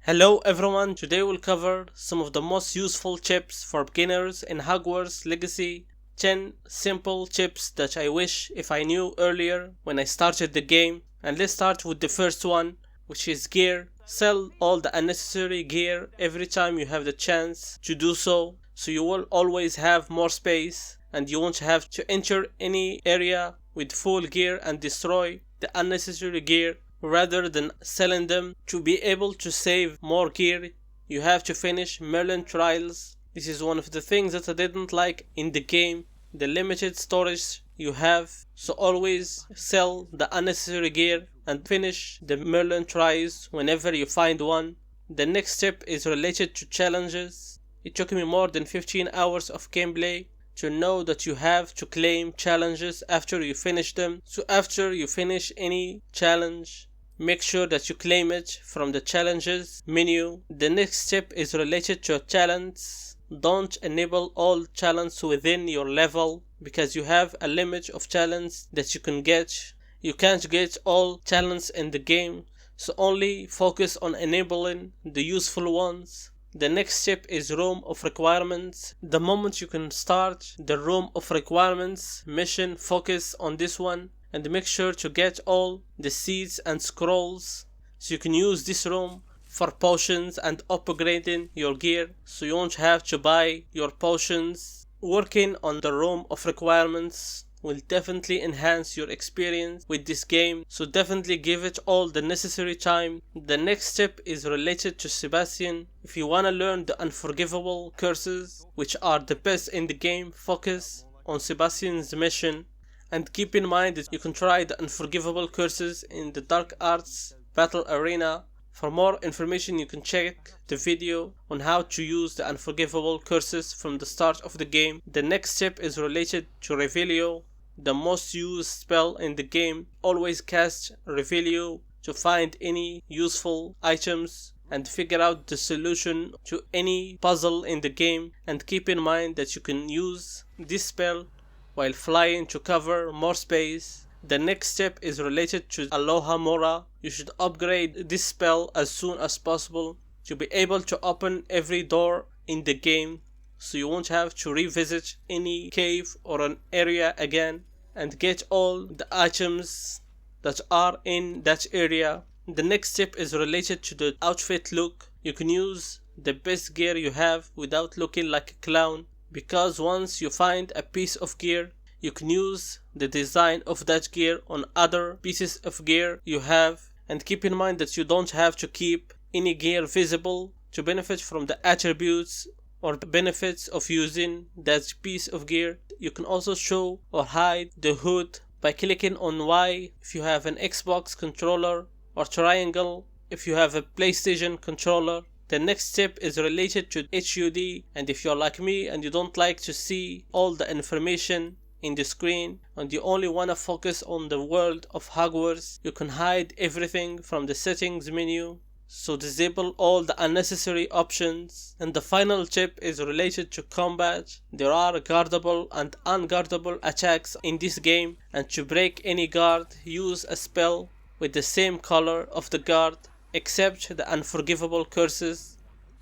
Hello everyone, today we'll cover some of the most useful chips for beginners in Hogwarts Legacy. 10 simple chips that I wish if I knew earlier when I started the game. And let's start with the first one, which is gear. Sell all the unnecessary gear every time you have the chance to do so you will always have more space and you won't have to enter any area with full gear and destroy the unnecessary gear. Rather than selling them, to be able to save more gear, you have to finish Merlin trials. This is one of the things that I didn't like in the game, the limited storage you have, so always sell the unnecessary gear and finish the Merlin trials whenever you find one. The next step is related to challenges. It took me more than 15 hours of gameplay to know that you have to claim challenges after you finish them. So after you finish any challenge, make sure that you claim it from the challenges menu. The next step is related to talents. Don't enable all talents within your level because you have a limit of talents that you can get. You can't get all talents in the game, so only focus on enabling the useful ones. The next step is room of requirements. The moment you can start the room of requirements mission, focus on this one and make sure to get all the seeds and scrolls so you can use this room for potions and upgrading your gear, so you won't have to buy your potions. Working on the room of requirements will definitely enhance your experience with this game, so definitely give it all the necessary time. The next step is related to Sebastian. If you wanna learn the unforgivable curses, which are the best in the game, focus on Sebastian's mission. And keep in mind that you can try the unforgivable curses in the Dark Arts Battle Arena. For more information you can check the video on how to use the unforgivable curses from the start of the game. The next step is related to Revelio, the most used spell in the game. Always cast Revelio to find any useful items and figure out the solution to any puzzle in the game. And keep in mind that you can use this spell while flying to cover more space. The next step is related to Aloha Mora. You should upgrade this spell as soon as possible to be able to open every door in the game, so you won't have to revisit any cave or an area again and get all the items that are in that area. The next step is related to the outfit look. You can use the best gear you have without looking like a clown, because once you find a piece of gear, you can use the design of that gear on other pieces of gear you have. And keep in mind that you don't have to keep any gear visible to benefit from the attributes or benefits of using that piece of gear. You can also show or hide the HUD by clicking on Y if you have an Xbox controller, or triangle if you have a PlayStation controller. The next step is related to HUD, and if you're like me and you don't like to see all the information in the screen and you only want to focus on the world of Hogwarts, you can hide everything from the settings menu, so disable all the unnecessary options. And the final tip is related to combat. There are guardable and unguardable attacks in this game, and to break any guard, use a spell with the same color of the guard, except the unforgivable curses,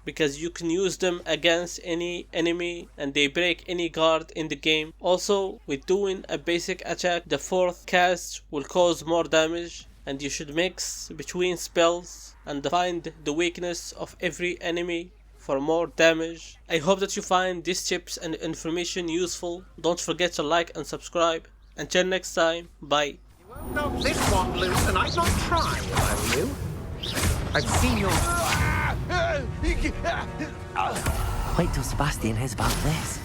because you can use them against any enemy and they break any guard in the game. Also, with doing a basic attack, the fourth cast will cause more damage, and you should mix between spells and find the weakness of every enemy for more damage. I hope that you find these tips and information useful. Don't forget to like and subscribe. Until next time, bye. Knock this one loose and I'd not try if I were you. I've seen your... Wait till Sebastian hears about this.